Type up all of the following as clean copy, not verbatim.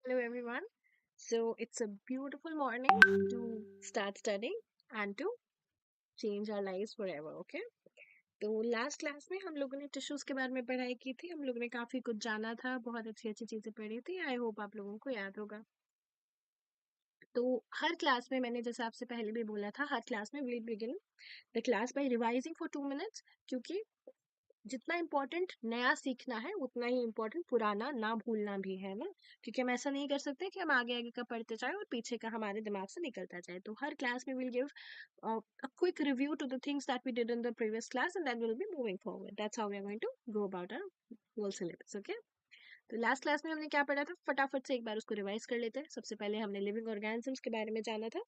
Hello, everyone. So, it's a beautiful morning to start studying and to change our lives forever, okay? तो last class में हम लोगों ने tissues के बारे में पढ़ाई की थी। हम लोगों ने काफी कुछ जाना था, बहुत अच्छी अच्छी चीजें पढ़ी थी। आई होप आप लोगों को याद होगा। तो हर क्लास में मैंने जैसे आपसे पहले भी बोला था, हर क्लास में will begin the class by revising for 2 minutes, क्योंकि जितना इम्पोर्टेंट नया सीखना है उतना ही इम्पोर्टेंट पुराना ना भूलना भी है ना। क्योंकि हम ऐसा नहीं कर सकते कि हम आगे आगे का पढ़ते जाए और पीछे का हमारे दिमाग से निकलता जाए। तो हर क्लास में will give a quick review to the things that we did in the previous class, and then we'll be moving forward. That's how we are going to go about our whole syllabus. Okay, तो last class में हमने क्या पढ़ा था, फटाफट से एक बार उसको रिवाइज कर लेते हैं। सबसे पहले हमने लिविंग ऑर्गेनिजम्स के बारे में जाना था।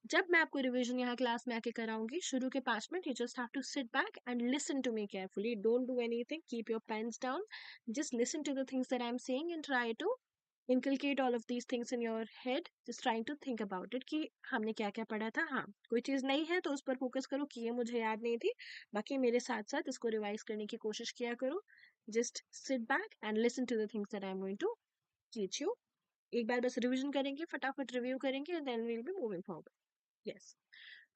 जब मैं आपको रिवीजन यहाँ क्लास में आके कराऊंगी, शुरू के 5 minute you just have to sit back and listen to me carefully. Don't do anything, keep your pens down, just listen to the things that I am saying and try to inculcate all of these things in your head, just trying to think about it कि हमने क्या क्या पढ़ा था। हाँ, कोई चीज़ नई है तो उस पर फोकस करो कि ये मुझे याद नहीं थी, बाकी मेरे साथ साथ इसको रिवाइज करने की कोशिश किया करो। Just sit back and listen to the things that I am going to teach you. एक बार बस रिविजन करेंगे, फटाफट रिव्यू करेंगे, and then we'll be moving forward. Yes.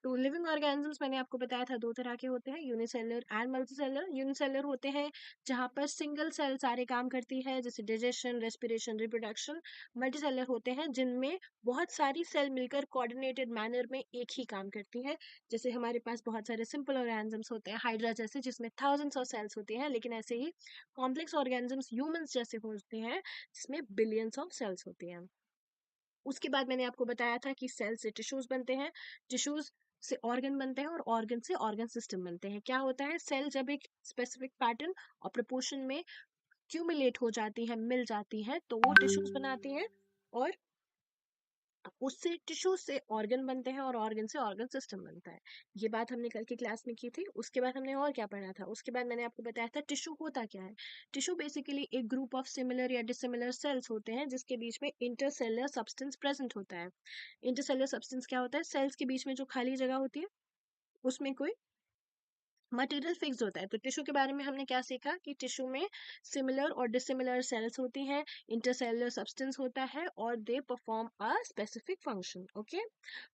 तो लिविंग ऑर्गेनिजम्स मैंने आपको बताया था 2 तरह के होते हैं, यूनिसेलुलर एंड मल्टीसेलुलर। यूनिसेलुलर होते हैं जहाँ पर सिंगल सेल सारे काम करती है, जैसे डाइजेशन, रेस्पिरेशन, रिप्रोडक्शन। मल्टीसेलुलर होते हैं जिनमें बहुत सारी सेल मिलकर कोऑर्डिनेटेड मैनर में एक ही काम करती है। जैसे हमारे पास बहुत सारे सिंपल ऑर्गेनिजम्स होते हैं, हाइड्रा जैसे, जिसमें थाउजेंड्स ऑफ सेल्स होती हैं, लेकिन ऐसे ही कॉम्प्लेक्स ऑर्गेनिजम्स ह्यूमंस जैसे होते हैं जिसमें बिलियंस ऑफ सेल्स होती हैं। उसके बाद मैंने आपको बताया था कि सेल से टिश्यूज बनते हैं, टिश्यूज से ऑर्गन बनते हैं, और ऑर्गन से ऑर्गन सिस्टम बनते हैं। क्या होता है, सेल जब एक स्पेसिफिक पैटर्न और प्रपोर्शन में क्यूमुलेट हो जाती है, मिल जाती है, तो वो टिश्यूज बनाती हैं, और उससे टिश्यू से ऑर्गन बनते हैं, और ऑर्गन से ऑर्गन सिस्टम बनता है। ये बात हमने कल की क्लास में की थी। उसके बाद हमने और क्या पढ़ा था, उसके बाद मैंने आपको बताया था टिश्यू होता क्या है। टिश्यू बेसिकली एक ग्रुप ऑफ सिमिलर या डिसिमिलर सेल्स होते हैं जिसके बीच में इंटरसेलुलर सब्सटेंस प्रेजेंट होता है। इंटरसेलुलर सब्सटेंस क्या होता है, सेल्स के बीच में जो खाली जगह होती है उसमें कोई मटेरियल फिक्स होता है। तो टिश्यू के बारे में हमने क्या सीखा कि टिश्यू में सिमिलर और डिसिमिलर सेल्स होती हैं, इंटरसेलुलर सब्सटेंस होता है, और they perform a specific function. Okay.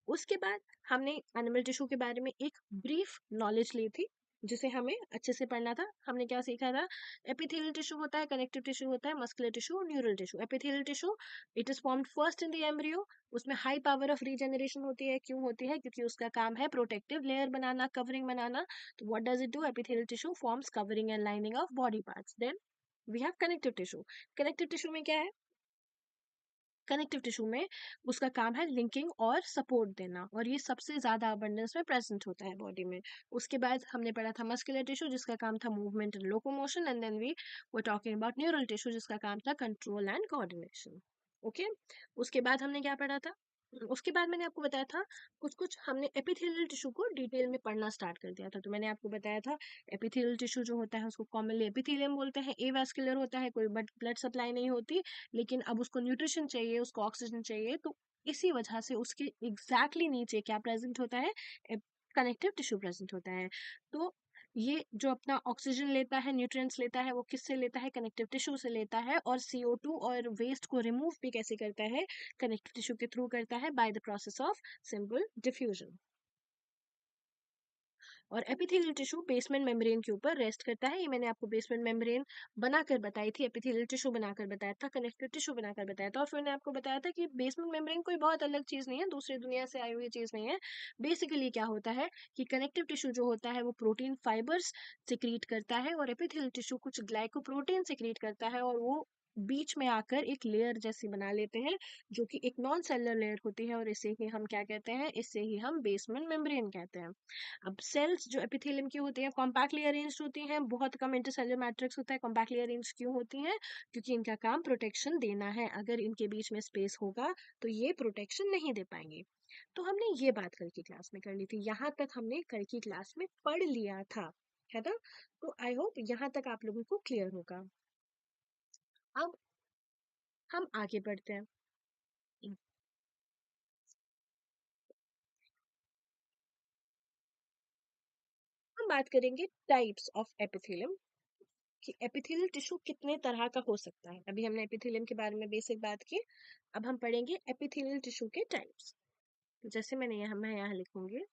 उसके बाद हमने एनिमल टिश्यू के बारे में एक ब्रीफ नॉलेज ली थी, जिसे हमें अच्छे से पढ़ना था। हमने क्या सीखा था, एपिथेलियल टिश्यू होता है, कनेक्टिव टिश्यू होता है, मस्कुलर टिश्यू और neural tissue. Epithelial tissue, it is formed first in the embryo. उसमें हाई पावर ऑफ रीजनरेशन होती है। क्यों होती है, क्योंकि उसका काम है प्रोटेक्टिव लेयर बनाना, कवरिंग बनाना। तो what does it do, epithelial tissue forms covering and lining of body parts. Then we have connective tissue. Connective tissue में क्या है, कनेक्टिव टिश्यू में उसका काम है लिंकिंग और सपोर्ट देना, और ये सबसे ज्यादा अबंडेंस में प्रेजेंट होता है बॉडी में। उसके बाद हमने पढ़ा था मस्कुलर टिश्यू, जिसका काम था movement and locomotion, and then we were talking about neural tissue, जिसका काम था कंट्रोल एंड कोऑर्डिनेशन। ओके। उसके बाद हमने क्या पढ़ा था, उसके बाद मैंने आपको बताया था कुछ कुछ हमने एपिथेलियल टिश्यू को डिटेल में पढ़ना स्टार्ट कर दिया था। तो मैंने आपको बताया था एपिथेलियल टिश्यू जो होता है उसको कॉमनली एपिथेलियम बोलते हैं, एवास्कुलर होता है, कोई ब्लड सप्लाई नहीं होती, लेकिन अब उसको न्यूट्रिशन चाहिए, उसको ऑक्सीजन चाहिए, तो इसी वजह से उसके एग्जैक्टली नीचे क्या प्रेजेंट होता है, कनेक्टिव टिश्यू प्रेजेंट होता है। तो ये जो अपना ऑक्सीजन लेता है, न्यूट्रिएंट्स लेता है, वो किससे लेता है, कनेक्टिव टिश्यू से लेता है। और CO2 और वेस्ट को रिमूव भी कैसे करता है, कनेक्टिव टिश्यू के थ्रू करता है, by the process of simple diffusion. और एपिथेलियल टिश्यू बेसमेंट मेम्ब्रेन के ऊपर रेस्ट करता है। ये मैंने आपको बेसमेंट मेम्ब्रेन बनाकर बताई थी, एपिथेलियल टिश्यू बनाकर बताया था, कनेक्टिव टिश्यू बनाकर बताया था। और फिर मैंने आपको बताया था कि बेसमेंट मेम्ब्रेन कोई बहुत अलग चीज नहीं है, दूसरी दुनिया से आई हुई चीज नहीं है। बेसिकली क्या होता है कि कनेक्टिव टिश्यू जो होता है वो प्रोटीन फाइबर्स सिक्रीट करता है, और एपिथेलियल टिश्यू कुछ ग्लाइकोप्रोटीन सिक्रीट करता है, और वो बीच में आकर एक लेयर जैसी बना लेते हैं, जो कि एक नॉन सेलुलर लेयर होती है, और इसे ही हम क्या कहते हैं, इससे ही हम बेसमेंट मेम्ब्रेन कहते हैं। अब सेल्स जो एपिथेलियम की होती हैं कॉम्पैक्टली अरेंज्ड होती हैं, बहुत कम इंटरसेलुलर मैट्रिक्स होता है। कॉम्पैक्टली अरेंज्ड क्यों होती हैं, क्योंकि इनका काम प्रोटेक्शन देना है। अगर इनके बीच में स्पेस होगा तो ये प्रोटेक्शन नहीं दे पाएंगे। तो हमने ये बात कल की क्लास में कर ली थी, यहाँ तक हमने कल की क्लास में पढ़ लिया था, है ना। तो आई होप यहाँ तक आप लोगों को क्लियर होगा। अब हम आगे बढ़ते हैं। हम बात करेंगे टाइप्स ऑफ एपिथेलियम। कि एपिथेलियल टिश्यू कितने तरह का हो सकता है। अभी हमने एपिथेलियम के बारे में बेसिक बात की, अब हम पढ़ेंगे एपिथेलियल टिश्यू के टाइप्स। तो जैसे मैं यहाँ लिखूंगी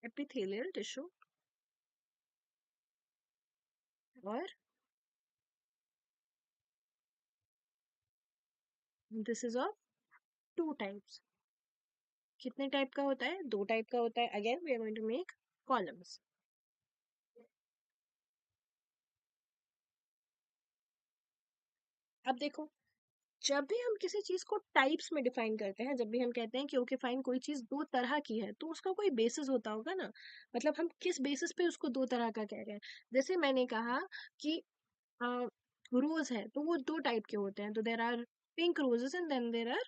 एपिथेलियल टिश्यू और this is of two types. कितने टाइप का होता है? दो टाइप का होता है। Again we are going to make columns. अब देखो, जब भी हम किसी चीज को टाइप्स में डिफाइन करते हैं, जब भी हम कहते हैं कि ओके फाइन कोई चीज दो तरह की है, तो उसका कोई बेसिस होता होगा ना। मतलब हम किस बेसिस पे उसको दो तरह का कह रहे हैं। जैसे मैंने कहा कि रोज है, तो वो दो टाइप के होते हैं। तो there are pink roses and then there are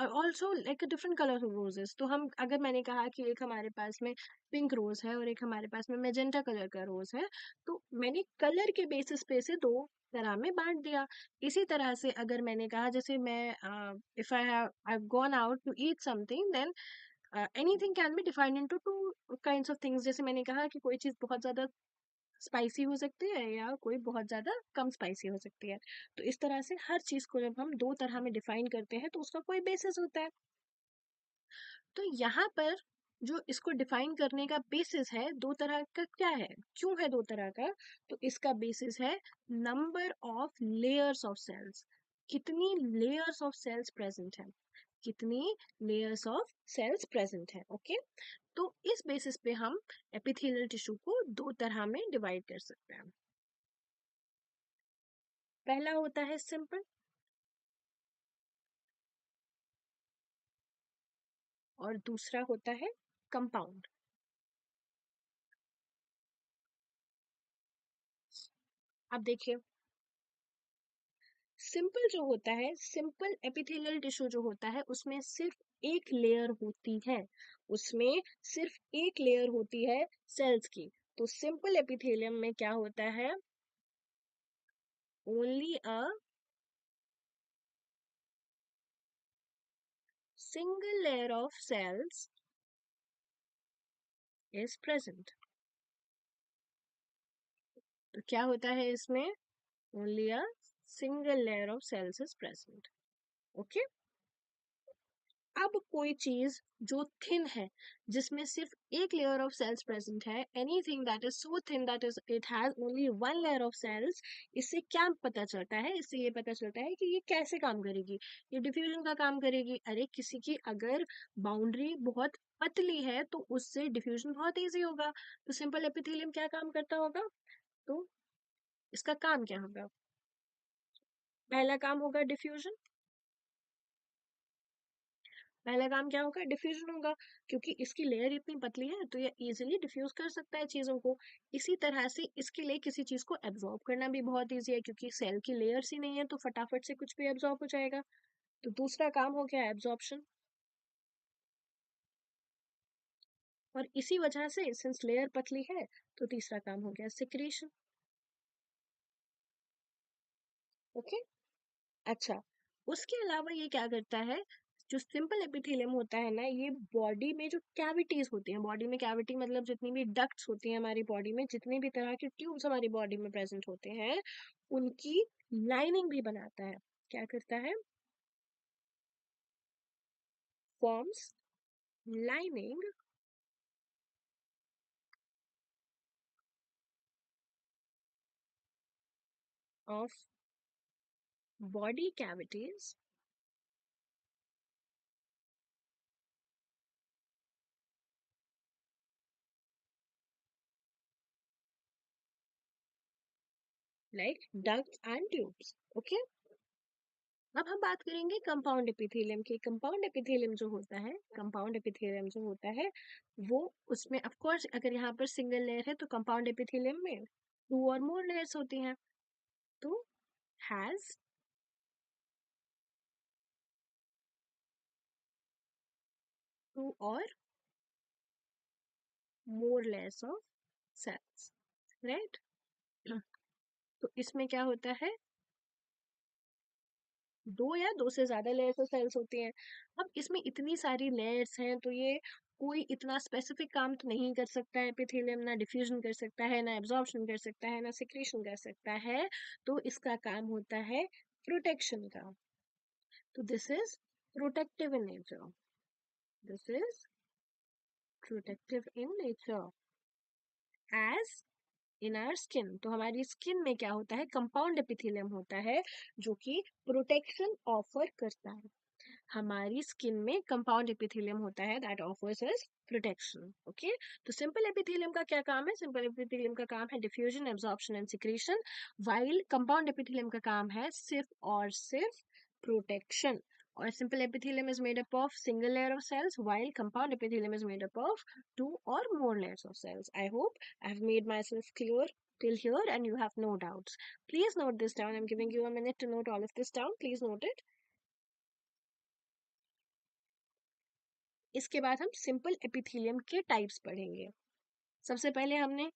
also like different colour of roses. तो हम अगर मैंने कहा कि एक हमारे पास में पिंक रोज है और एक हमारे पास में मैजेंटा कलर का रोज है, तो मैंने कलर के बेसिस पे से दो तरह में बांट दिया। इसी तरह से अगर मैंने कहा, जैसे मैं if I have gone out to eat something, then anything can be defined into two kinds of things. जैसे मैंने कहा कि कोई चीज बहुत ज्यादा स्पाइसी हो सकती है या कोई बहुत ज्यादा कम स्पाइसी हो सकती है। तो इस तरह से हर चीज को जब हम दो तरह में डिफाइन करते हैं, तो उसका कोई बेसिस होता है। तो यहाँ पर जो इसको डिफाइन करने का बेसिस है दो तरह का, क्या है, क्यों है दो तरह का? तो इसका बेसिस है number of layers of cells. कितनी लेयर्स ऑफ सेल्स प्रेजेंट है, कितनी लेयर्स ऑफ सेल्स प्रेजेंट है। ओके, तो इस बेसिस पे हम एपिथेलियल टिश्यू को दो तरह में डिवाइड कर सकते हैं। पहला होता है सिंपल और दूसरा होता है कंपाउंड। अब देखिए, सिंपल जो होता है, सिंपल एपिथेलियल टिश्यू जो होता है, उसमें सिर्फ एक लेयर होती है, उसमें सिर्फ एक लेयर होती है सेल्स की। तो सिंपल एपिथेलियम में क्या होता है? Only a single layer of cells is present. तो क्या होता है इसमें? Only a single layer of cells is present. Okay, अब कोई चीज जो थिन है, जिसमें सिर्फ एक लेयर ऑफ सेल्स प्रेजेंट है, anything that is so thin that is it has only one layer of cells, इससे क्या पता चलता है? इससे ये पता चलता है कि ये कैसे काम करेगी। ये डिफ्यूजन का काम करेगी। अरे किसी की अगर बाउंड्री बहुत पतली है, तो उससे डिफ्यूजन बहुत इजी होगा। तो सिंपल एपिथेलियम क्या काम करता होगा? तो इसका काम क्या होगा? पहला काम होगा डिफ्यूजन। पहला काम क्या होगा? डिफ्यूजन होगा। क्योंकि इसकी लेयर इतनी पतली है, तो ये इजीली डिफ्यूज कर सकता है चीजों को। इसी तरह से इसके लिए किसी चीज को एब्जॉर्ब करना भी बहुत इजी है, क्योंकि सेल की लेयर्स ही नहीं है, तो फटाफट से कुछ भी एब्जॉर्ब हो जाएगा। तो दूसरा काम हो गया एब्जॉर्प्शन। और इसी वजह से, सिंस लेयर पतली है, तो तीसरा काम हो गया सिक्रीशन। ओके, अच्छा, उसके अलावा ये क्या करता है? जो सिंपल एपिथेलियम होता है ना, ये बॉडी में जो कैविटीज होती हैं, बॉडी में कैविटी मतलब जितनी भी डक्ट्स होती हैं हमारी बॉडी में, जितने भी तरह के ट्यूब्स हमारी बॉडी में प्रेजेंट होते हैं, उनकी लाइनिंग भी बनाता है। क्या करता है? Forms lining of body cavities like ducts and tubes. Okay, अब हम बात करेंगे कंपाउंड एपिथेलियम की। कंपाउंड एपिथेलियम जो होता है, कंपाउंड एपिथेलियम जो होता है, वो उसमें ऑफ कोर्स अगर यहाँ पर सिंगल लेयर है, तो कंपाउंड एपिथेलियम में टू और मोर लेयर्स होती हैं। तो हैज टू और मोर लेयर्स ऑफ सेल्स, राइट? तो इसमें क्या होता है? दो या दो से ज्यादा लेयर्स ऑफ सेल्स होती हैं। अब इसमें इतनी सारी लेयर्स हैं, तो ये कोई इतना स्पेसिफिक काम तो नहीं कर सकता है एपिथेलियम, ना डिफ्यूजन कर सकता है, ना एब्जॉर्प्शन कर सकता है, ना सिक्रीशन कर सकता है। तो इसका काम होता है प्रोटेक्शन का। तो this is protective in nature, this is protective in nature as in our skin. तो हमारी स्किन में क्या होता है, कंपाउंड एपिथेलियम होता है जो कि प्रोटेक्शन ऑफर करता है। हमारी स्किन में कंपाउंड एपिथेलियम होता है that offers us protection. Okay, तो सिंपल एपिथेलियम का क्या काम है? सिंपल एपिथेलियम का काम है diffusion, absorption and secretion, while compound epithelium का काम है सिर्फ और सिर्फ प्रोटेक्शन। और simple epithelium is made up of single layer of cells, while compound epithelium is made up of two or more layers of cells. I hope I have made myself clear till here and you have no doubts. Please note this down. I'm giving you a minute to note all of this down. Please note it. इसके बाद हम simple epithelium के types पढ़ेंगे। सबसे पहले हमने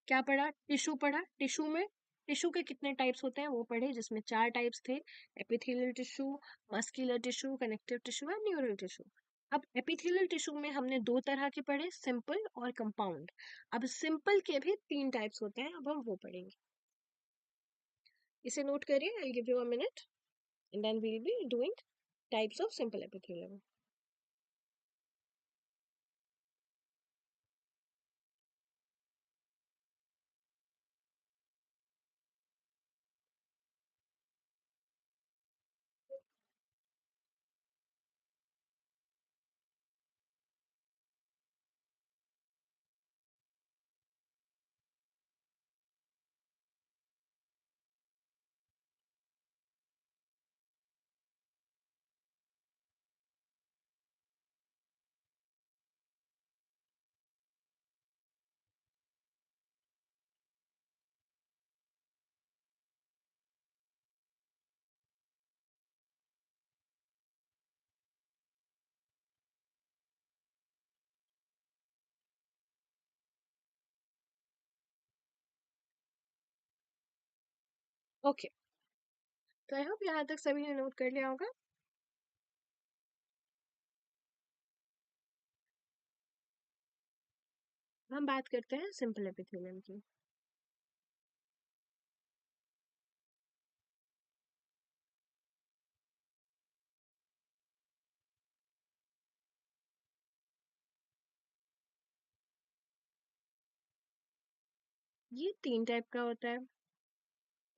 क्या पढ़ा? टिश्यू पढ़ा। टिश्यू में टिश्यू के कितने टाइप्स होते हैं वो पढ़े, जिसमें 4 टाइप्स थे, epithelial tissue, muscular tissue, connective tissue and neural tissue. अब एपिथेलियल टिश्यू में हमने 2 तरह के पढ़े, सिंपल और कंपाउंड। अब सिंपल के भी 3 टाइप्स होते हैं, अब हम वो पढ़ेंगे। इसे नोट करिए, I give you a minute and then we will be doing types of simple epithelium. Okay, तो आई होप यहाँ तक सभी ने नोट कर लिया होगा। हम बात करते हैं सिंपल एपिथेलियम की। ये 3 टाइप का होता है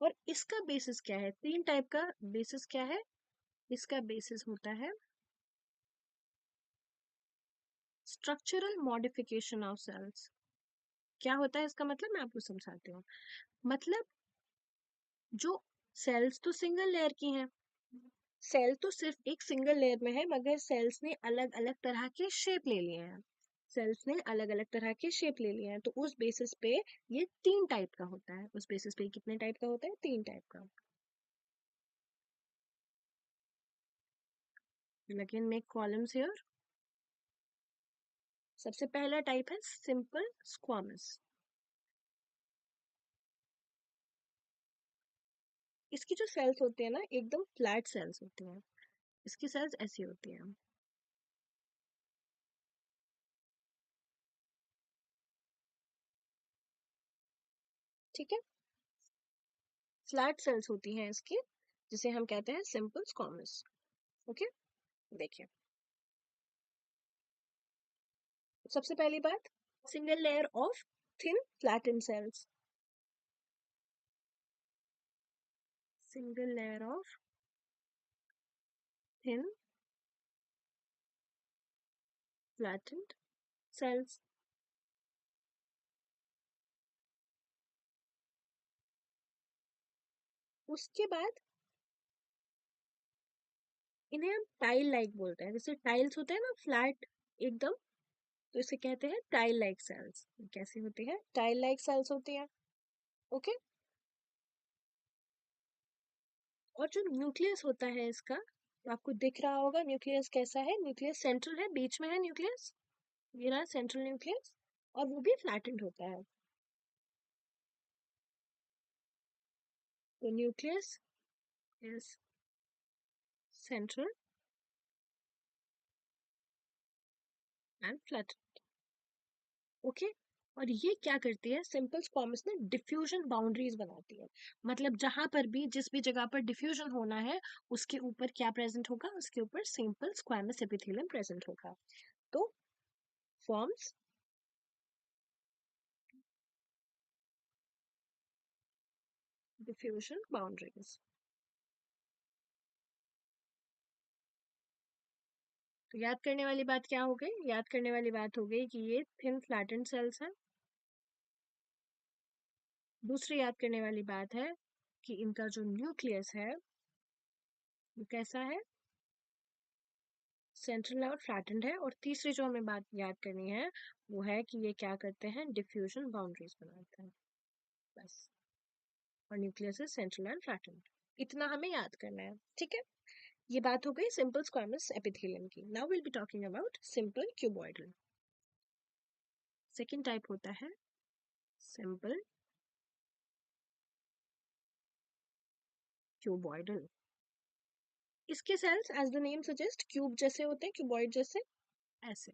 और इसका बेसिस क्या है? 3 टाइप का बेसिस क्या है? इसका बेसिस होता है स्ट्रक्चरल मॉडिफिकेशन ऑफ सेल्स। क्या होता है इसका मतलब? मैं आपको समझाती हूँ। मतलब जो सेल्स तो सिंगल लेयर की हैं, सेल तो सिर्फ एक सिंगल लेयर में है, मगर सेल्स ने अलग अलग तरह के शेप ले लिए हैं, सेल्स ने अलग अलग तरह के शेप ले लिए हैं। तो उस बेसिस पे ये 3 टाइप का होता है। उस बेसिस पे कितने टाइप का होता है? 3 टाइप का। लेकिन मेक कॉलम्स हियर। सबसे पहला टाइप है सिंपल स्क्वामस। इसकी जो सेल्स होती है ना, एकदम फ्लैट सेल्स होती हैं। इसकी सेल्स ऐसी होती हैं। ठीक है, फ्लैट सेल्स होती हैं इसकी, जिसे हम कहते हैं सिंपल स्क्वामस। ओके, देखिए सबसे पहली बात, single layer of thin flatten cells. Single layer of thin flattened cells. उसके बाद इन्हें हम टाइल लाइक बोलते हैं। जैसे टाइल्स होते हैं ना फ्लैट एकदम, तो इसे कहते हैं टाइल लाइक सेल्स। कैसी होती है? टाइल लाइक सेल्स होती है। ओके, और जो न्यूक्लियस होता है इसका, तो आपको दिख रहा होगा न्यूक्लियस कैसा है। न्यूक्लियस सेंट्रल है, बीच में है न्यूक्लियस, ये रहा सेंट्रल न्यूक्लियस, और वो भी फ्लैटेंड होता है। तो nucleus is central and flat. Okay. और ये क्या करती है, सिंपल स्क्वामस में डिफ्यूजन बाउंड्रीज बनाती है। मतलब जहां पर भी, जिस भी जगह पर डिफ्यूजन होना है, उसके ऊपर क्या प्रेजेंट होगा, उसके ऊपर सिंपल स्क्वामस एपिथेलियम प्रेजेंट होगा। तो फॉर्म्स डिफ्यूजन बाउंड्रीज। तो याद करने वाली बात क्या हो गई, याद करने वाली बात हो गई कि ये थिन फ्लैटेंड सेल्स हैं। दूसरी याद करने वाली बात है कि इनका जो न्यूक्लियस है वो कैसा है, सेंट्रल और फ्लैटेंड है। और तीसरी जो हमें बात याद करनी है वो है कि ये क्या करते हैं, डिफ्यूजन बाउंड्रीज बनाते हैं, बस। और nucleus is central and flattened, इतना हमें याद करना है, ठीक है। ये बात हो गई सिंपल स्क्वामस एपिथेलियम की। Now will be talking about simple cuboidal. Second type होता है सिंपल क्यूबॉइडल। इसके cells as the name suggest cube जैसे होते हैं, क्यूबॉइड जैसे, ऐसे।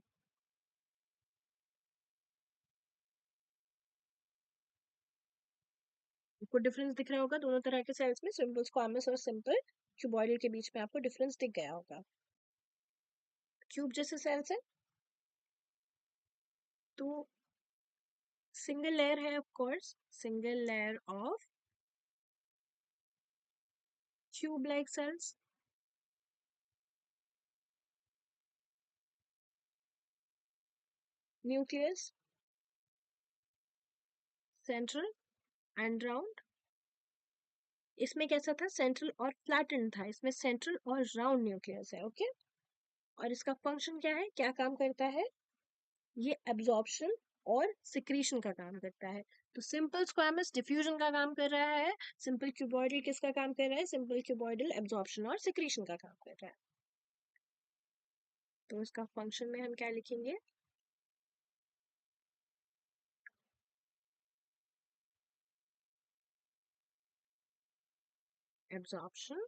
आपको डिफरेंस दिख रहा होगा दोनों तरह के सेल्स में, सिंपल स्क्वामस और सिंपल क्यूबॉइडल के बीच में आपको डिफरेंस दिख गया होगा। क्यूब जैसे सेल्स है तो सिंगल लेयर है, of course, single layer of cube like cells. Nucleus central and round. इसमें कैसा था, सेंट्रल और फ्लैटेंड था, इसमें सेंट्रल और राउंड न्यूक्लियस है, ओके। और इसका फंक्शन क्या है, क्या काम करता है, ये एब्जॉर्प्शन और सिक्रीशन का काम करता है। तो सिंपल स्क्वामस डिफ्यूजन का काम कर रहा है, सिंपल क्यूबॉइडल किसका काम कर रहा है, सिंपल क्यूबॉइडल एब्जॉर्प्शन और सिक्रीशन का काम कर रहा है। तो इसका फंक्शन में हम क्या लिखेंगे, एब्जॉर्प्शन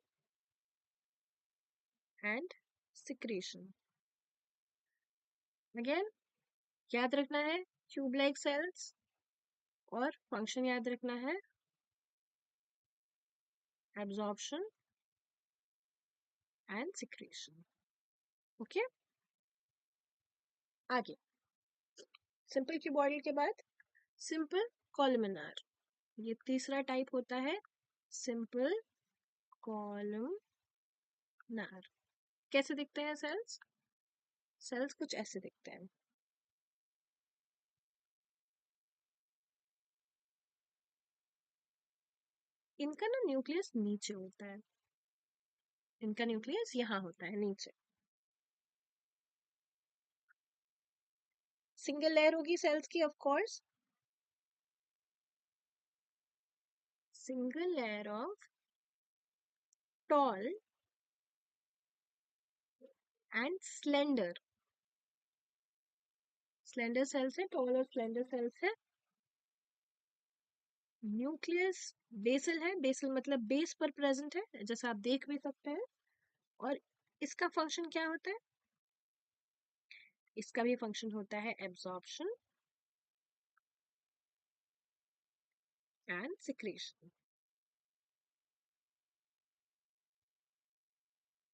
एंड सिक्रीशन। अगेन याद रखना है क्यूब लाइक सेल्स, और फंक्शन याद रखना है एब्जॉर्प्शन एंड सिक्रीशन, ओके। आगे सिंपल क्यूबॉइडल के बाद सिंपल कॉलमनार, ये तीसरा टाइप होता है, सिंपल कॉलमनार। कैसे दिखते हैं सेल्स, सेल्स कुछ ऐसे दिखते हैं। इनका ना न्यूक्लियस नीचे होता है, इनका न्यूक्लियस यहाँ होता है नीचे। सिंगल लेयर होगी सेल्स की, of course, single layer of tall and slender. Slender cells है, टॉल और स्लेंडर सेल्स है। न्यूक्लियस बेसल है, बेसल मतलब बेस पर प्रेजेंट है, जैसा आप देख भी सकते हैं। और इसका फंक्शन क्या होता है, इसका भी फंक्शन होता है एब्जॉर्प्शन एंड सिक्रीशन।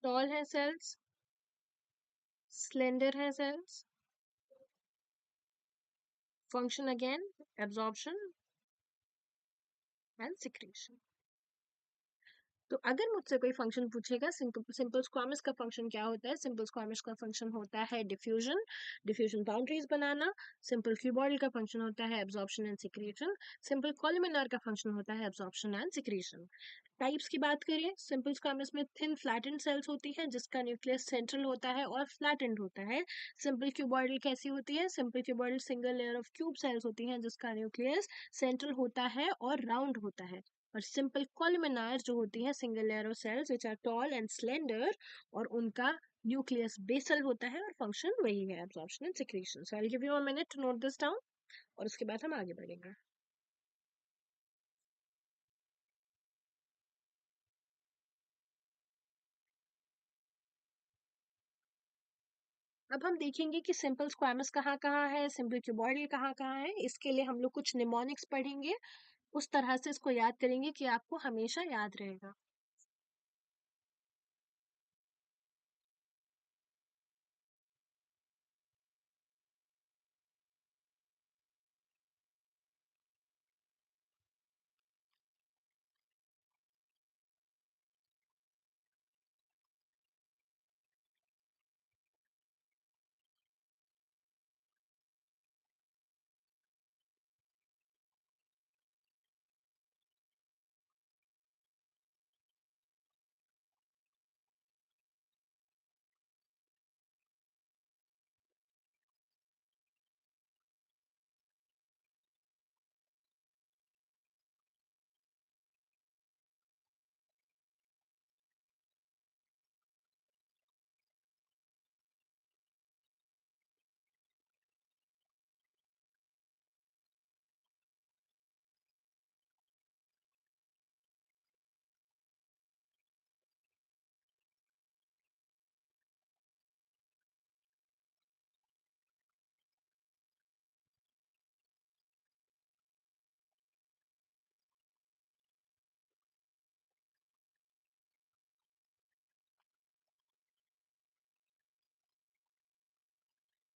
टॉल है सेल्स, स्लेंडर है cells, function again absorption and secretion. तो अगर मुझसे कोई फंक्शन पूछेगा, सिंपल स्क्वामस का फंक्शन क्या होता है, सिंपल स्क्वामस का फंक्शन होता है डिफ्यूजन, डिफ्यूजन बाउंड्रीज बनाना। सिंपल क्यूबॉइडल का फंक्शन होता है absorption and secretion. Simple columnar का फंक्शन होता है एब्जॉर्प्शन एंड सिक्रीशन। टाइप्स की बात करिए, सिंपल स्क्वामस में थिन फ्लैटेंड सेल्स होती है जिसका न्यूक्लियस सेंट्रल होता है और फ्लैटेंड होता है। सिंपल क्यूबॉइडल कैसी होती है, simple cuboidal single layer of cube cells होती हैं जिसका न्यूक्लियस सेंट्रल होता है और राउंड होता है। और सिंपल कॉलमनार जो होती है single layer of cells which are tall and slender, और उनका न्यूक्लियस बेसल होता है और फंक्शन वही है absorption and secretion. So I will give you a minute to note this down, और उसके बाद हम आगे बढ़ेंगे। अब हम देखेंगे कि सिंपल स्क्वामस कहाँ कहाँ है, सिंपल क्यूबॉइडल कहाँ कहाँ है। इसके लिए हम लोग कुछ निमोनिक्स पढ़ेंगे, उस तरह से इसको याद करेंगे कि आपको हमेशा याद रहेगा।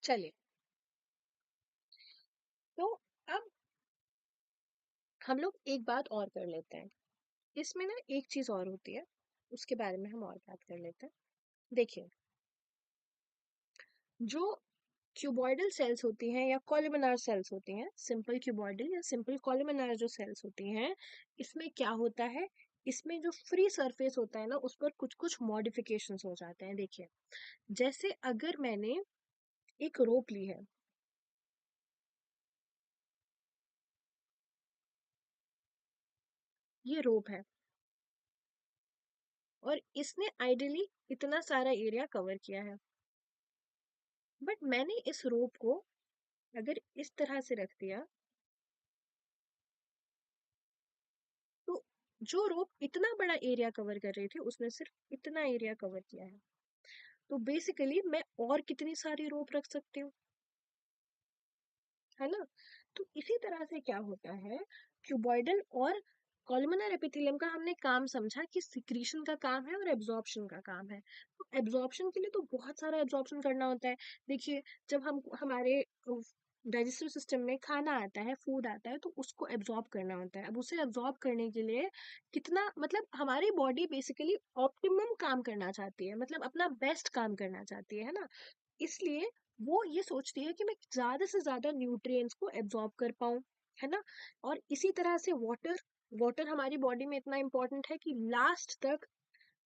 चलिए, तो अब हम लोग एक बात और कर लेते हैं। इसमें ना एक चीज और होती है, उसके बारे में हम और बात कर लेते हैं। देखिए, जो क्यूबॉइडल सेल्स होती हैं या कॉलमनार सेल्स होती हैं, सिंपल क्यूबॉइडल या सिंपल कॉलमनार जो सेल्स होती हैं, इसमें क्या होता है, इसमें जो फ्री सरफेस होता है ना, उस पर कुछ कुछ मॉडिफिकेशंस हो जाते हैं। देखिए, जैसे अगर मैंने एक रोप ली है, ये रोप है, और इसने आइडियली इतना सारा एरिया कवर किया है, बट मैंने इस रोप को अगर इस तरह से रख दिया, तो जो रोप इतना बड़ा एरिया कवर कर रही थी, उसने सिर्फ इतना एरिया कवर किया है। तो बेसिकली मैं और कितनी सारी रोप रख सकती हूँ, है ना। तो इसी तरह से क्या होता है, क्यूबॉइडल और कॉलमनर एपिथेलियम का हमने काम समझा कि सिक्रीशन का काम है और एब्जॉर्प्शन का काम है। तो एब्जॉर्प्शन के लिए तो बहुत सारा एब्जॉर्प्शन करना होता है। देखिए, जब हम हमारे डाइजेस्टिव सिस्टम में खाना आता है, फूड आता है, तो उसको एब्जॉर्ब करना होता है। अब उसे एब्जॉर्ब करने के लिए कितना, मतलब हमारी बॉडी बेसिकली ऑप्टिमम काम करना चाहती है, मतलब अपना बेस्ट काम करना चाहती है ना। इसलिए वो ये सोचती है कि मैं ज्यादा से ज्यादा न्यूट्रिएंट्स को एब्जॉर्ब कर पाऊं, है ना। और इसी तरह से वाटर, वाटर हमारी बॉडी में इतना इम्पोर्टेंट है कि लास्ट तक,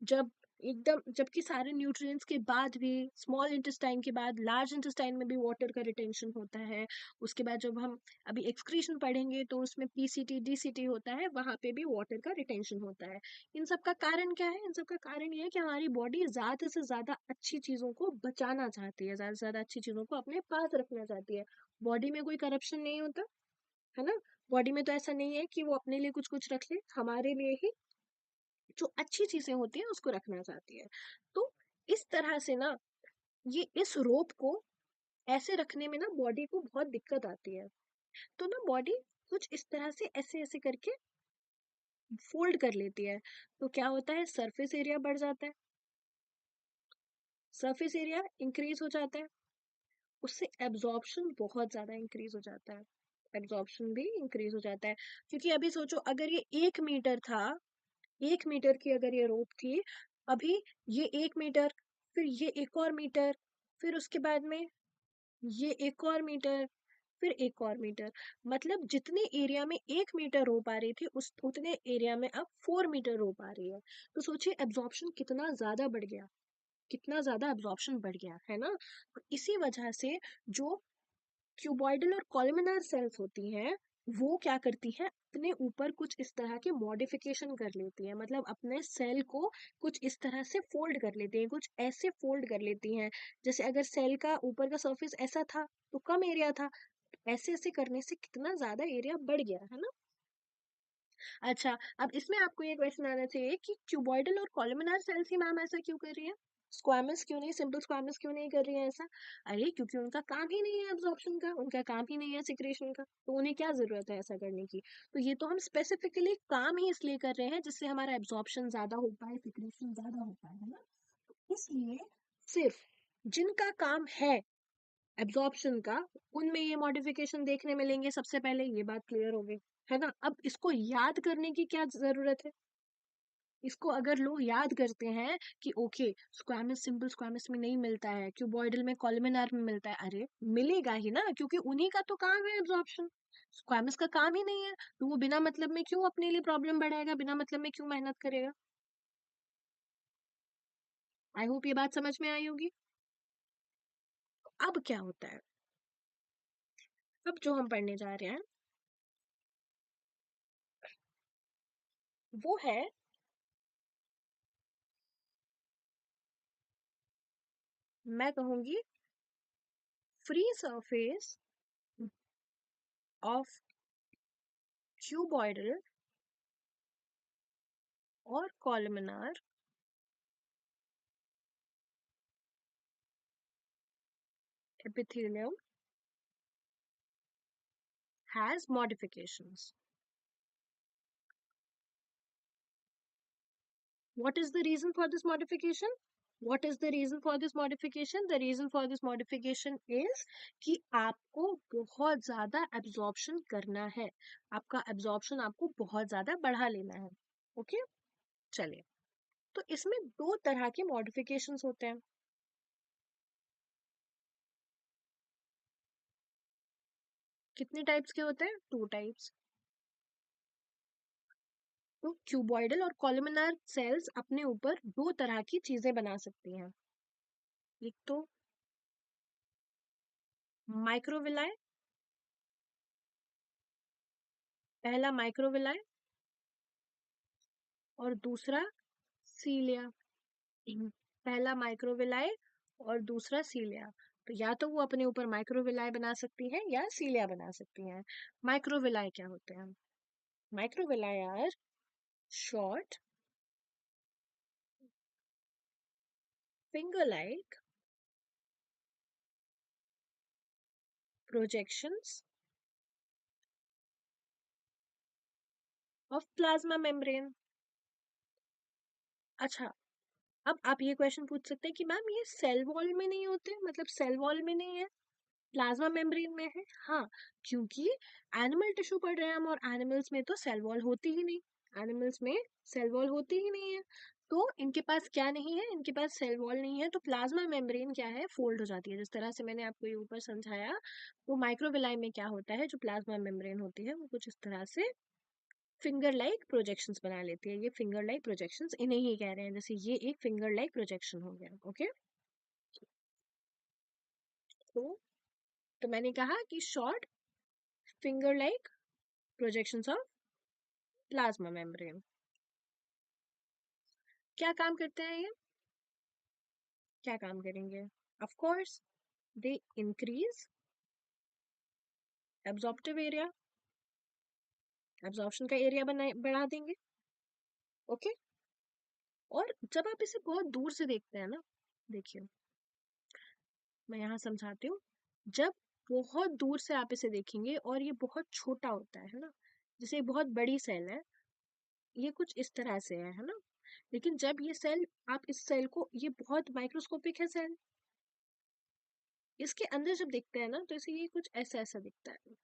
जब एकदम, जबकि सारे न्यूट्रिएंट्स के बाद भी, स्मॉल इंटेस्टाइन के बाद लार्ज इंटेस्टाइन में भी वाटर का रिटेंशन होता है। उसके बाद जब हम अभी एक्सक्रीशन पढ़ेंगे तो उसमें पीसीटी डीसीटी होता है, वहां पे भी वाटर का रिटेंशन होता है। इन सब का कारण क्या है, इन सब का कारण ये है कि हमारी बॉडी ज्यादा से ज्यादा अच्छी चीजों को बचाना चाहती है, ज्यादा से ज्यादा अच्छी चीजों को अपने पास रखना चाहती है। बॉडी में कोई करप्शन नहीं होता, है ना। बॉडी में तो ऐसा नहीं है कि वो अपने लिए कुछ कुछ रख ले, हमारे लिए ही जो अच्छी चीजें होती है उसको रखना चाहती है। तो इस तरह से ना, ये इस रोप को ऐसे रखने में ना बॉडी को बहुत दिक्कत आती है। तो ना बॉडी कुछ इस तरह से ऐसे ऐसे करके फोल्ड कर लेती है। तो क्या होता है, सरफेस एरिया बढ़ जाता है, सरफेस एरिया इंक्रीज हो जाता है, उससे एब्जॉर्प्शन बहुत ज्यादा इंक्रीज हो जाता है, एब्जॉर्प्शन भी इंक्रीज हो जाता है। क्योंकि अभी सोचो, अगर ये 1 मीटर था, 1 मीटर की अगर ये रोप थी, अभी ये 1 मीटर, फिर ये एक और मीटर, फिर उसके बाद में ये एक और मीटर, फिर एक और मीटर, मतलब जितने एरिया में 1 मीटर रोप आ रही थी, उस उतने एरिया में अब 4 मीटर रोप आ रही है। तो सोचिए एब्जॉर्प्शन कितना ज्यादा बढ़ गया, कितना ज्यादा एब्जॉर्प्शन बढ़ गया, है ना। और इसी वजह से जो क्यूबॉइडल और कॉलमनार सेल्स होती हैं, वो क्या करती हैं, अपने ऊपर कुछ इस तरह के मॉडिफिकेशन कर लेती है, मतलब अपने सेल को कुछ इस तरह से फोल्ड कर लेती हैं, कुछ ऐसे फोल्ड कर लेती हैं। जैसे अगर सेल का ऊपर का सरफेस ऐसा था तो कम एरिया था, ऐसे ऐसे करने से कितना ज्यादा एरिया बढ़ गया, है ना। अच्छा, अब इसमें आपको ये क्वेश्चन आना चाहिए कि क्यूबॉइडल और कॉलमनार सेल्स ही मैम ऐसा क्यों कर रही है। स्क्वामस क्यों नहीं, सिंपल स्क्वामस क्यों नहीं कर रही है ऐसा? अरे क्योंकि उनका काम ही नहीं है एब्जॉर्प्शन का, उनका काम ही नहीं है सिक्रेशन का, तो उन्हें क्या जरूरत है ऐसा करने की? तो ये तो हम स्पेसिफिकली काम ही इसलिए कर रहे हैं जिससे हमारा एब्जॉर्प्शन ज्यादा हो पाए, सिक्रेशन ज्यादा हो पाए, है ना? इसलिए सिर्फ जिनका काम है एब्जॉर्प्शन का, उनमें ये मॉडिफिकेशन देखने मिलेंगे सबसे पहले, ये बात क्लियर हो गई, है ना? अब इसको याद करने की क्या जरूरत है? इसको अगर लोग याद करते हैं कि ओके स्क्वामस सिंपल स्क्वामस में नहीं मिलता है, क्यूबॉइडल में कॉलमनार में मिलता है, अरे मिलेगा ही ना, क्योंकि उन्हीं का तो काम है एब्जॉर्प्शन, स्क्वामस का काम ही नहीं है, तो वो बिना मतलब में क्यों अपने लिए प्रॉब्लम बढ़ाएगा, बिना मतलब में क्यों मेहनत करेगा? आई होप ये बात समझ में आई होगी। अब क्या होता है, अब जो हम पढ़ने जा रहे हैं वो है, मैं कहूंगी, फ्री सरफेस ऑफ क्यूबॉइडल और columnar epithelium has modifications. What is the reason for this modification? What is the reason for this modification? The reason for this modification is कि आपको बहुत ज्यादा absorption करना है, आपका absorption आपको बहुत ज्यादा बढ़ा लेना है। ओके, चलिए, तो इसमें दो तरह के modifications होते हैं। कितने टाइप्स के होते हैं? 2 टाइप्स। तो क्यूबॉइडल और कॉलमनार सेल्स अपने ऊपर दो तरह की चीजें बना सकती हैं। एक तो माइक्रोविलाय, पहला माइक्रोविलाय, और दूसरा सीलिया। पहला माइक्रोविलाय और दूसरा सीलिया। तो या तो वो अपने ऊपर माइक्रोविलाय बना सकती है या सीलिया बना सकती हैं। माइक्रोविलाय क्या होते हैं? Microvilli are short finger like projections of plasma membrane। अच्छा, अब आप ये क्वेश्चन पूछ सकते हैं कि मैम ये सेल वॉल में नहीं होते, मतलब सेल वॉल में नहीं है, प्लाज्मा मेम्ब्रेन में है। हाँ, क्योंकि एनिमल टिश्यू पढ़ रहे हैं हम, और एनिमल्स में तो सेल वॉल होती ही नहीं, एनिमल्स में सेल वॉल होती ही नहीं है, तो इनके पास क्या नहीं है, इनके पास सेल वॉल नहीं है, तो प्लाज्मा मेम्ब्रेन क्या है, फोल्ड हो जाती है, जिस तरह से मैंने आपको ये ऊपर समझाया। वो माइक्रोविलाई में क्या होता है, जो प्लाज्मा मेम्ब्रेन होती है वो कुछ इस तरह से फिंगर लाइक प्रोजेक्शंस बना लेती है। ये फिंगर लाइक प्रोजेक्शंस इन्हें ही कह रहे हैं, जैसे ये एक फिंगर लाइक प्रोजेक्शन हो गया। ओके, तो तो मैंने कहा कि short finger like projections of plasma membrane क्या काम करते हैं ये? क्या काम करेंगे? Of course they increase absorptive area, absorption का एरिया बढ़ा देंगे। ओके, और जब आप इसे बहुत दूर से देखते हैं ना, देखिए मैं यहाँ समझाती हूँ, जब बहुत दूर से आप इसे देखेंगे और ये बहुत छोटा होता है ना, जैसे बहुत बड़ी सेल है, ये कुछ इस तरह से है ना, लेकिन जब ये सेल, आप इस सेल को, ये बहुत माइक्रोस्कोपिक है सेल, इसके अंदर जब देखते हैं ना तो इसे ये कुछ ऐसा ऐसा दिखता है,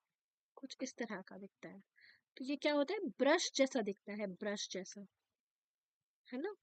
कुछ इस तरह का दिखता है, तो ये क्या होता है, ब्रश जैसा दिखता है, ब्रश जैसा, है ना?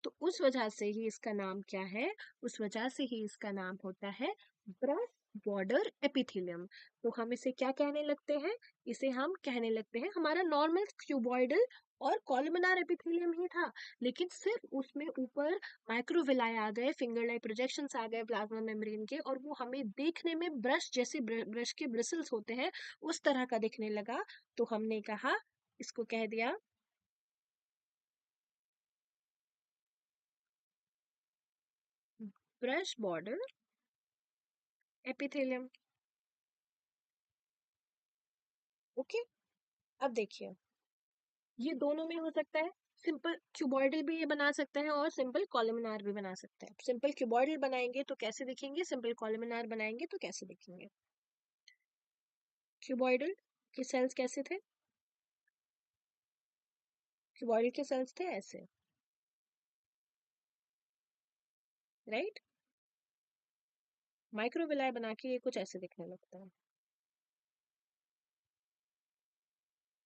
तो उस वजह से ही इसका नाम क्या है, उस वजह से ही इसका नाम होता है ब्रश बॉर्डर एपिथेलियम। तो हम इसे क्या कहने लगते हैं, इसे हम कहने लगते हैं, हमारा नॉर्मल क्यूबॉइडल और कॉलमनार एपिथेलियम ही था, लेकिन सिर्फ उसमें ऊपर माइक्रोविलाई आ गए, फिंगर लाइक प्रोजेक्शंस आ गए प्लाज्मा मेम्ब्रेन के, और वो हमें देखने में ब्रश जैसे, ब्रश के ब्रिसल्स होते हैं उस तरह का दिखने लगा, तो हमने कहा, इसको कह दिया ब्रश बॉर्डर एपिथेलियम। ओके, अब देखिए, ये दोनों में हो सकता है। सिंपल क्यूबॉइडल भी ये बना सकते हैं और सिंपल कॉलमनार भी बना सकते हैं। सिंपल क्यूबॉइडल बनाएंगे तो कैसे दिखेंगे, सिंपल कॉलमनार बनाएंगे तो कैसे दिखेंगे। क्यूबॉइडल के सेल्स कैसे थे, क्यूबॉइडल के सेल्स थे ऐसे, राइट। माइक्रोविलाय बना के ये कुछ ऐसे दिखने लगता है,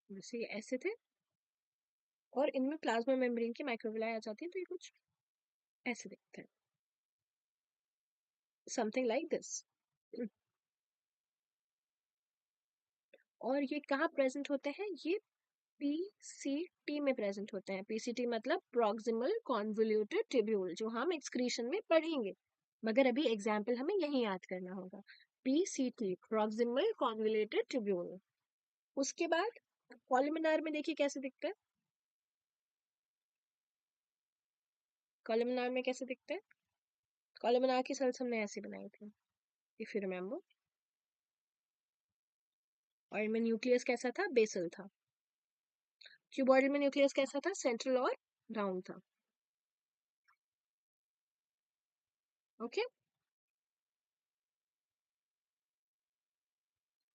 जैसे ये ऐसे थे और इनमें प्लाज्मा मेम्ब्रेन की माइक्रोविलाय आ जाती है तो ये कुछ ऐसे दिखते हैं, समथिंग लाइक दिस। और ये कहाँ प्रेजेंट होते हैं, ये पीसीटी में प्रेजेंट होते हैं। पीसीटी मतलब प्रॉक्सिमल कॉन्वोल्यूटेड ट्यूब्यूल, जो हम एक्सक्रीशन में पढ़ेंगे, मगर अभी एग्जाम्पल हमें यही याद करना होगा। PCT proximal convoluted tubule. उसके बाद कॉलमनार में देखिए कैसे दिखता है, कॉलमनार में कैसे दिखता है। कॉलमनार की सेल्स हमने ऐसे बनाई थी, इफ यू रिमेम्बर। और इनमें न्यूक्लियस कैसा था, बेसल था। क्यूबॉइडल में न्यूक्लियस कैसा था, सेंट्रल और राउंड था। ओके।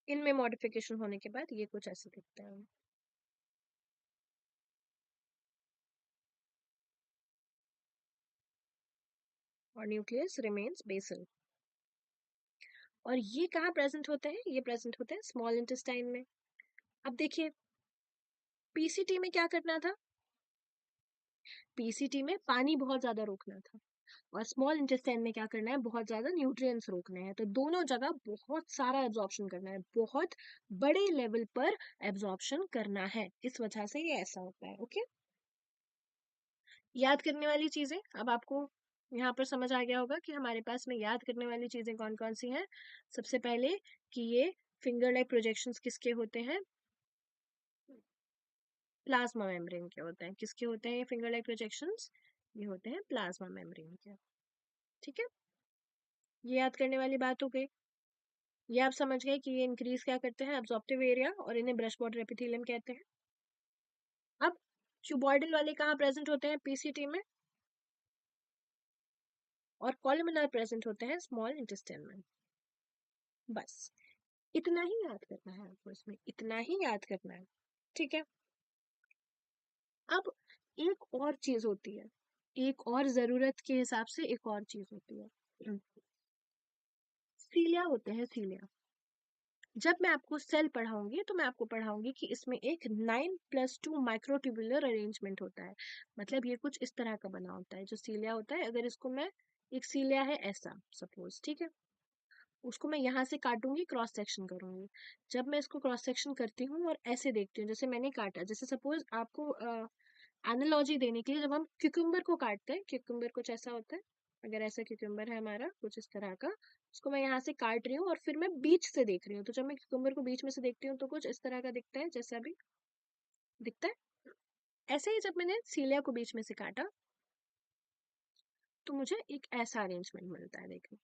इनमें मॉडिफिकेशन होने के बाद ये कुछ ऐसे दिखता है। और न्यूक्लियस रिमेन्स बेसल। और ये कहाँ प्रेजेंट होते हैं, ये प्रेजेंट होते हैं स्मॉल इंटेस्टाइन में। अब देखिए पीसीटी में क्या करना था, पीसीटी में पानी बहुत ज्यादा रोकना था, और स्मॉल इंटेस्टाइन में क्या करना है, बहुत ज्यादा न्यूट्रिएंट्स रोकने हैं। तो दोनों जगह बहुत सारा एब्जॉर्प्शन करना है, बहुत बड़े लेवल पर एब्जॉर्प्शन करना है, इस वजह से ये ऐसा होता है। ओके। याद करने वाली चीजें अब आपको यहाँ पर समझ आ गया होगा कि हमारे पास में याद करने वाली चीजें कौन कौन सी हैं। सबसे पहले कि ये फिंगर लाइक प्रोजेक्शंस किसके होते हैं, प्लाज्मा मेम्ब्रेन के होते हैं। किसके होते हैं ये फिंगर लाइक प्रोजेक्शंस, ये होते हैं प्लाज्मा मेम्ब्रेन के। ठीक है, ये याद करने वाली बात हो गई। ये आप समझ गए कि ये इंक्रीज क्या करते हैं, एब्जॉर्प्टिव एरिया, और इन्हें ब्रश बॉर्डर एपिथेलियम कहते हैं। अब क्यूबॉइडल वाले कहाँ प्रेजेंट होते हैं, पीसीटी में, और कॉलमनार प्रेजेंट होते हैं स्मॉल इंटेस्टाइन में। बस इतना ही याद करना है आपको, इसमें इतना ही याद करना है। ठीक है। अब एक और चीज होती है, एक और जरूरत के हिसाब से एक और चीज होती है, सीलिया होते हैं, सीलिया। जब मैं आपको सेल पढ़ाऊंगी तो मैं आपको पढ़ाऊंगी कि इसमें एक 9+2 माइक्रोट्यूबुलर अरेंजमेंट होता है। मतलब ये कुछ इस तरह का बना होता है जो सीलिया होता है। अगर इसको मैं, एक सीलिया है ऐसा सपोज, ठीक है, उसको मैं यहाँ से काटूंगी, क्रॉस सेक्शन करूंगी। जब मैं इसको क्रॉस सेक्शन करती हूँ और ऐसे देखती हूँ, जैसे मैंने काटा, जैसे सपोज आपको एनालॉजी देने के लिए, जब हम क्यूकम्बर को काटते हैं, क्यूकम्बर कुछ ऐसा होता है। अगर ऐसा क्यूकम्बर है हमारा कुछ इस तरह का, उसको मैं यहाँ से काट रही हूँ और फिर मैं बीच से देख रही हूँ, तो जब मैं क्यूकम्बर को बीच में से देखती हूँ तो कुछ इस तरह का दिखता है, जैसा अभी दिखता है। ऐसे ही जब मैंने सीलिया को बीच में से काटा तो मुझे एक ऐसा अरेंजमेंट मिलता है, देखो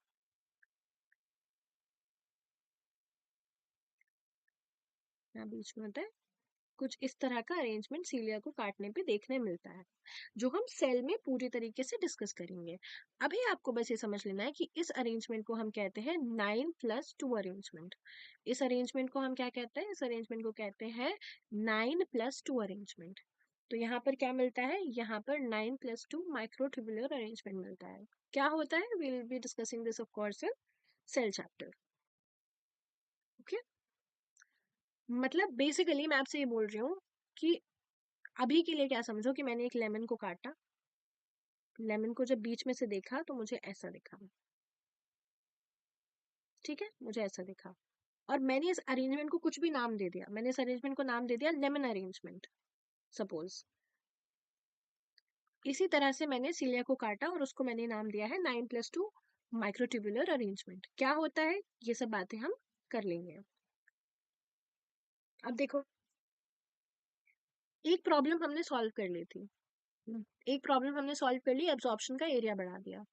यहाँ बीच में होता है, कुछ इस तरह का अरेंजमेंट सीलिया को काटने पे देखने मिलता है, जो हम सेल में पूरी तरीके से डिस्कस करेंगे। अभी आपको बस ये समझ लेना है कि इस अरेंजमेंट को हम कहते हैं 9+2 अरेंजमेंट। इस अरेंजमेंट को हम क्या कहते हैं, इस अरेंजमेंट को कहते हैं 9+2 अरेंजमेंट। तो यहाँ पर क्या मिलता है, यहाँ पर 9+2 माइक्रोट्यूबुलर अरेंजमेंट मिलता है। क्या होता है, we will be discussing this of course in cell chapter. Okay. मतलब बेसिकली मैं आपसे ये बोल रही हूँ कि अभी के लिए क्या समझो कि मैंने एक लेमन को काटा, लेमन को जब बीच में से देखा तो मुझे ऐसा दिखा। ठीक है, मुझे ऐसा दिखा, और मैंने इस अरेंजमेंट को कुछ भी नाम दे दिया, मैंने इस अरेंजमेंट को नाम दे दिया लेमन अरेंजमेंट सपोज। इसी तरह से मैंने सीलिया को काटा और उसको मैंने नाम दिया है 9+2 माइक्रोट्यूबुलर अरेंजमेंट। क्या होता है, ये सब बातें हम कर लेंगे। अब देखो, एक प्रॉब्लम हमने सॉल्व कर ली थी, एक प्रॉब्लम हमने सॉल्व कर ली, एब्जॉर्प्शन का एरिया बढ़ा दिया।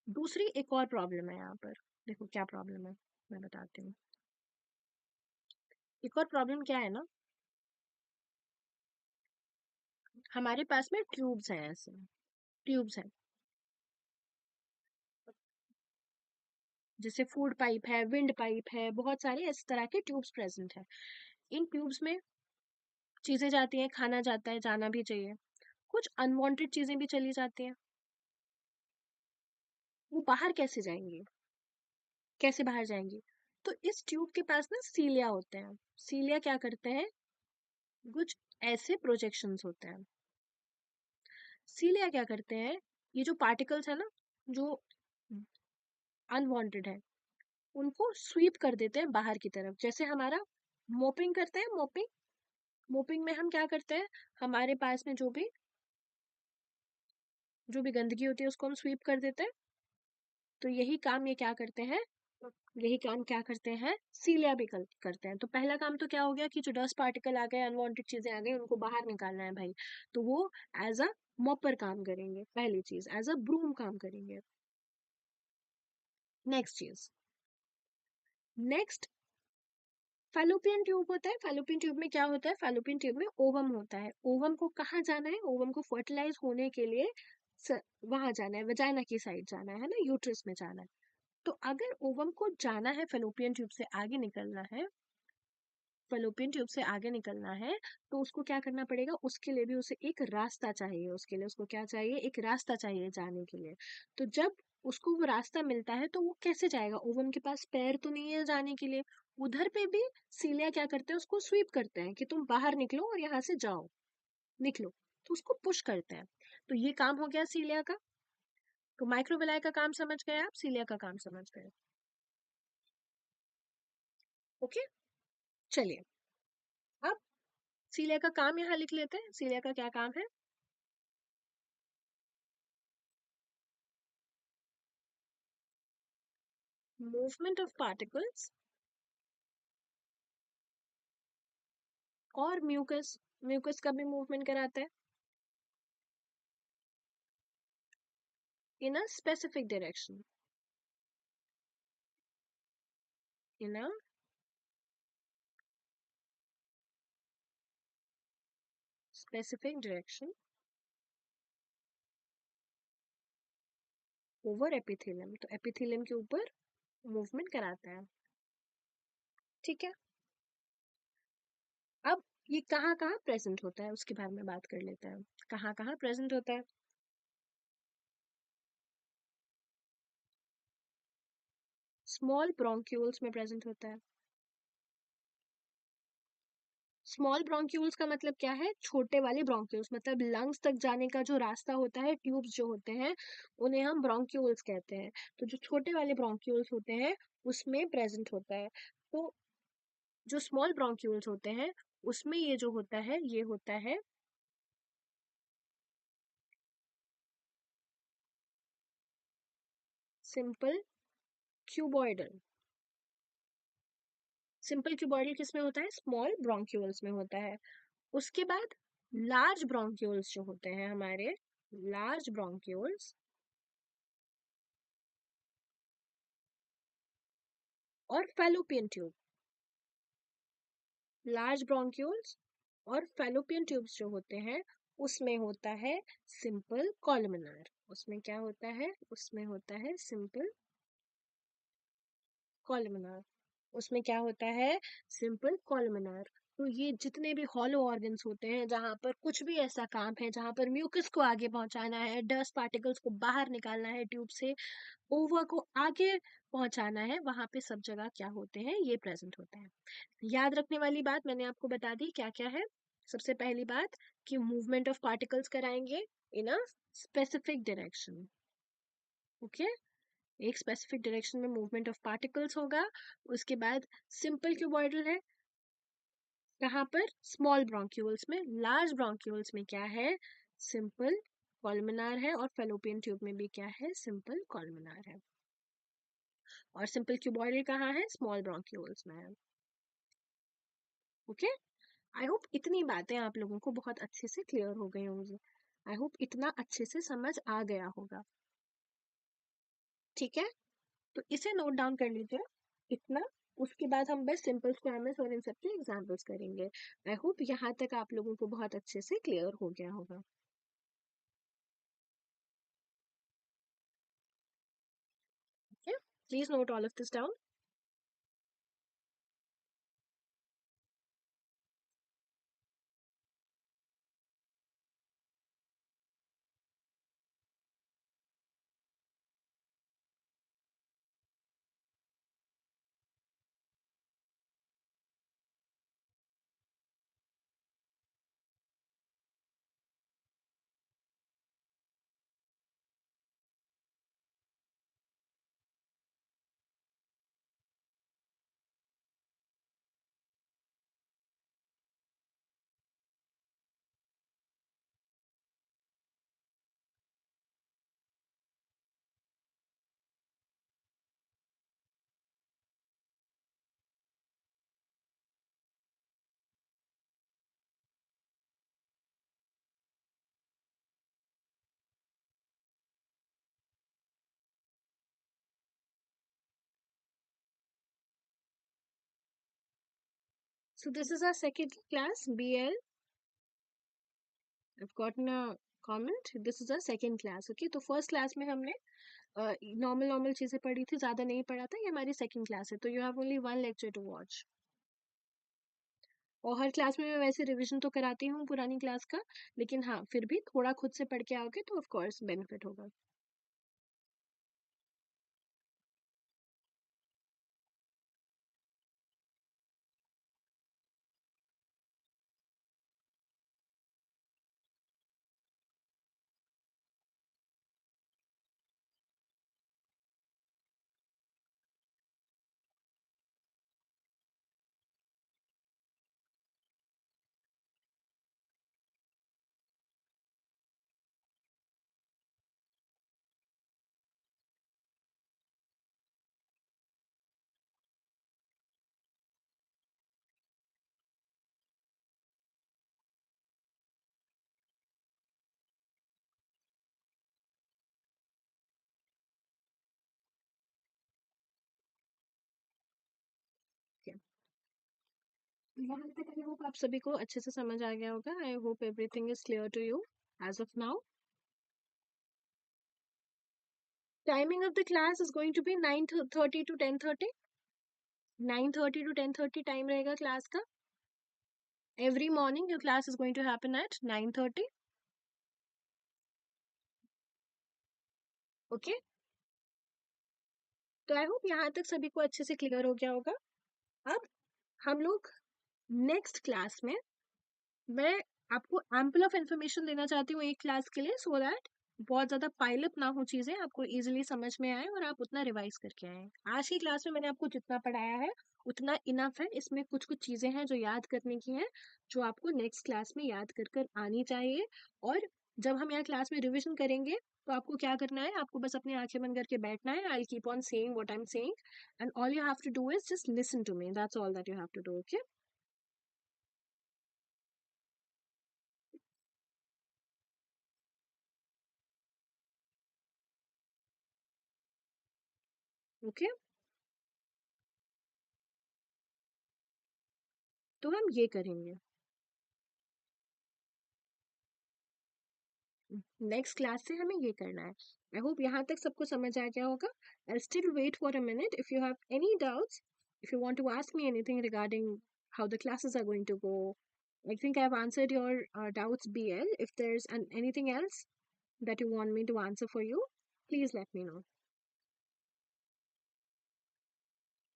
दूसरी एक और प्रॉब्लम है यहाँ पर, देखो क्या प्रॉब्लम है, मैं बताती हूँ। एक और प्रॉब्लम क्या है ना, हमारे पास में ट्यूब्स हैं, ऐसे ट्यूब्स हैं, जैसे फूड पाइप है, विंड पाइप है, बहुत सारे इस तरह के ट्यूब्स प्रेजेंट है। इन ट्यूब्स में चीजें जाती हैं, खाना जाता है, जाना भी चाहिए। कुछ अनवांटेड चीजें भी चली जाती हैं। वो बाहर कैसे जाएंगी, कैसे बाहर जाएंगी? तो इस ट्यूब के पास ना सीलिया होते हैं। सीलिया क्या करते हैं, कुछ ऐसे प्रोजेक्शंस होते हैं। सीलिया क्या करते हैं, ये जो पार्टिकल्स है ना, जो अनवांटेड है, उनको स्वीप कर देते हैं बाहर की तरफ। जैसे हमारा मोपिंग करते हैं, मोपिंग, मोपिंग में हम क्या करते हैं, हमारे पास में जो भी गंदगी होती है उसको हम स्वीप कर देते हैं। तो यही काम ये क्या करते हैं, यही काम क्या करते हैं, सीलिया भी करते हैं। तो पहला काम तो क्या हो गया कि जो डस्ट पार्टिकल आ गए, अनवांटेड चीजें आ गई, उनको बाहर निकालना है भाई। तो वो एज अ मॉपर काम करेंगे, पहली चीज एज अ ब्रूम काम करेंगे। नेक्स्ट चीज, नेक्स्ट फैलोपियन ट्यूब होता है। फैलोपियन ट्यूब में क्या होता है, फैलोपियन ट्यूब में ओवम होता है। ओवम को कहाँ जाना है, ओवम को फर्टिलाइज होने के लिए वहां जाना है, वजाइना की साइड जाना है ना, यूट्रस में जाना है। तो अगर ओवम को जाना है, फैलोपियन ट्यूब से आगे निकलना है, फैलोपियन ट्यूब से आगे निकलना है, तो उसको क्या करना पड़ेगा, उसके लिए भी उसे एक रास्ता चाहिए। उसके लिए उसको क्या चाहिए, एक रास्ता चाहिए जाने के लिए। तो जब उसको वो रास्ता मिलता है तो वो कैसे जाएगा, ओवम के पास पैर तो नहीं है जाने के लिए। उधर पे भी सीलिया क्या करते हैं, उसको स्वीप करते हैं कि तुम बाहर निकलो और यहाँ से जाओ, निकलो। तो उसको पुश करते हैं। तो ये काम हो गया सीलिया का। तो माइक्रोविलाई का काम समझ गए आप, सीलिया का काम समझ गए। ओके, चलिए अब सीलिया का काम यहाँ लिख लेते हैं। सीलिया का क्या काम है, मूवमेंट ऑफ पार्टिकल्स और म्यूकस। म्यूकस का भी मूवमेंट कराता है in a specific direction, in a specific direction over epithelium. तो एपिथेलियम के ऊपर मूवमेंट कराता है। ठीक है, अब ये कहाँ कहाँ प्रेजेंट होता है उसके बारे में बात कर लेते हैं। कहाँ कहाँ प्रेजेंट होता है, स्मॉल ब्रोंक्यूल्स में प्रेजेंट होता है। स्मॉल ब्रोंक्यूल्स का मतलब क्या है, छोटे वाले ब्रोंक्यूल्स, मतलब लंग्स तक जाने का जो रास्ता होता है, ट्यूब्स जो होते हैं, उन्हें हम ब्रोंक्यूल्स कहते हैं। तो जो छोटे वाले ब्रोंक्यूल्स होते हैं उसमें प्रेजेंट होता है। तो जो स्मॉल ब्रोंक्यूल्स होते हैं उसमें ये जो होता है, ये होता है सिंपल क्यूबॉइडल। सिंपल क्यूबॉइडल किस में होता है, स्मॉल ब्रोंक्यूल्स में होता है। उसके बाद लार्ज ब्रोंक्यूल्स जो होते हैं हमारे, लार्ज ब्रोंक्यूल्स और फैलोपियन ट्यूब, लार्ज ब्रोंक्यूल्स और फैलोपियन ट्यूब्स जो होते हैं उसमें होता है सिंपल कॉलमनार। उसमें क्या होता है, उसमें होता है सिंपल कॉलमनार। उसमें क्या होता है, सिंपल कॉलमनार। तो ये जितने भी हॉलो ऑर्गन्स होते हैं, जहां पर कुछ भी ऐसा काम है, जहां पर म्यूकस को आगे पहुंचाना है, डस्ट पार्टिकल्स को बाहर निकालना है ट्यूब से, ओवा को आगे पहुंचाना है, वहां पे सब जगह क्या होते हैं, ये प्रेजेंट होते हैं। याद रखने वाली बात मैंने आपको बता दी, क्या क्या है। सबसे पहली बात कि मूवमेंट ऑफ पार्टिकल्स कराएंगे इन अ स्पेसिफिक डायरेक्शन। ओके, एक स्पेसिफिक डायरेक्शन में मूवमेंट ऑफ पार्टिकल्स होगा। उसके बाद सिंपल क्यूबॉइडल है, कहाँ पर, स्मॉल ब्रोंक्यूल्स में। लार्ज ब्रोंक्यूल्स में क्या है, सिंपल कॉलमनार है। और फैलोपियन ट्यूब में भी क्या है, सिंपल कॉलमनार है। और सिंपल क्यूबॉइडल कहाँ है, स्मॉल ब्रोंक्यूल्स में है। ओके, आई होप इतनी बातें आप लोगों को बहुत अच्छे से क्लियर हो गई होंगी। आई होप इतना अच्छे से समझ आ गया होगा। ठीक है, तो इसे नोट डाउन कर लीजिए, इतना उसके बाद हम बस सिंपल स्क्वायर्स और इन सब के एग्जाम्पल्स करेंगे। आई होप यहाँ तक आप लोगों को बहुत अच्छे से क्लियर हो गया होगा। Okay, please note all of this down. So this is our second class, BL. I've gotten a comment. This is our second class. Okay, तो first class में हमने नॉर्मल नॉर्मल चीजें पढ़ी थी, ज्यादा नहीं पढ़ा था। ये हमारी सेकंड क्लास है, तो you have only one lecture to watch. और हर क्लास में मैं वैसे रिवीजन तो कराती हूँ पुरानी क्लास का, लेकिन हाँ फिर भी थोड़ा खुद से पढ़ के आओगे तो ऑफ कोर्स बेनिफिट होगा। यहाँ तक आई होप आप सभी को अच्छे से समझ आ गया होगा। I hope everything is clear to you as of now. Timing of the class is going to be 9:30 to 10:30। 9:30 to 10:30 time रहेगा क्लास का। Every morning your class is going to happen at 9:30। Okay, तो I hope यहाँ तक सभी को अच्छे से clear हो गया होगा। अब हम लोग नेक्स्ट क्लास में, मैं आपको एम्पल ऑफ इन्फॉर्मेशन देना चाहती हूँ एक क्लास के लिए, सो दैट बहुत ज्यादा पाइलअप ना हो चीजें, आपको इजीली समझ में आए और आप उतना रिवाइज करके आए। आज की क्लास में मैंने आपको जितना पढ़ाया है उतना इनफ है। इसमें कुछ कुछ चीजें हैं जो याद करने की हैं, जो आपको नेक्स्ट क्लास में याद कर कर आनी चाहिए। और जब हम यहाँ क्लास में रिविजन करेंगे तो आपको क्या करना है, आपको बस अपनी आंखें बंद करके बैठना है। I keep on saying what I am saying and all you have to do is just listen to me, that's all that you have to do. Okay, okay, तो हम ये करेंगे नेक्स्ट क्लास से, हमें ये करना है। आई होप यहाँ तक सबको समझ आ गया होगा। I still wait for a minute if you have any doubts, if you want to ask me anything regarding how the classes are going to go. I think I've answered your doubts, BL. If there's anything else that you want me to answer for you, please let me know.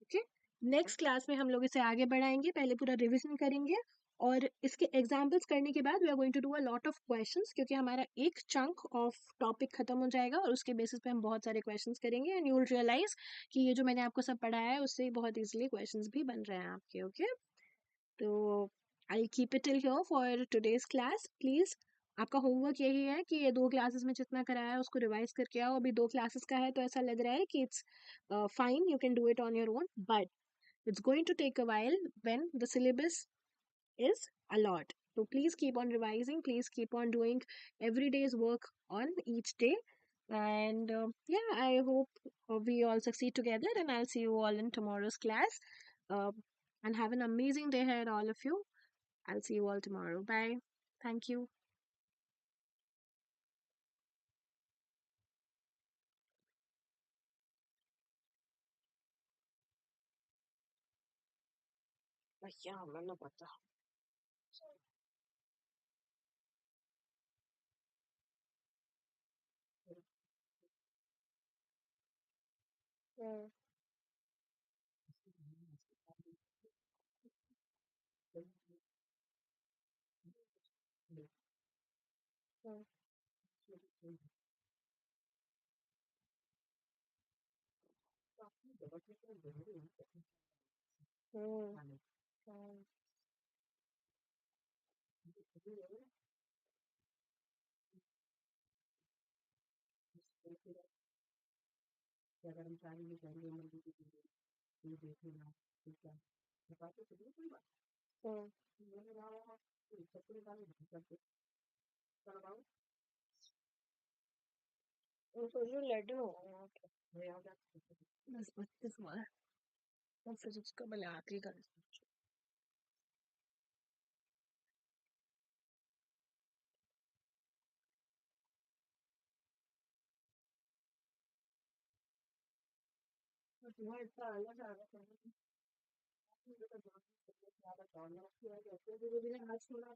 Okay, next class में हम लोग इसे आगे बढ़ाएंगे। पहले पूरा revision करेंगे और इसके एग्जाम्पल्स करने के बाद we are going to do a lot of questions, क्योंकि हमारा एक चंक ऑफ टॉपिक खत्म हो जाएगा और उसके बेसिस पे हम बहुत सारे क्वेश्चंस करेंगे एंड यू विल रियलाइज कि ये जो मैंने आपको सब पढ़ाया है उससे बहुत इजीली क्वेश्चंस भी बन रहे हैं आपके। ओके, तो I keep it till here for today's class. Please, आपका होमवर्क यही है कि ये दो क्लासेस में जितना कराया है उसको रिवाइज करके आओ। अभी दो क्लासेस का है तो ऐसा लग रहा है कि it's fine, you can do it on your own, but it's going to take a while when the syllabus is a lot. So please keep on revising. Please keep on doing every day's work on each day. And yeah, I hope we all succeed together. And I'll see you all in tomorrow's class. And have an amazing day ahead, all of you. I'll see you all tomorrow. Bye. Thank you. भैया मैंने पता हम्म, हम्म, हम्म, हम्म, हम्म। मैं सोच रही हूँ लड्डू होगा बस 32 बार और फिर उसका भले आखिरी कर तुम्हारा इतना अलग आ रहा है आज थोड़ा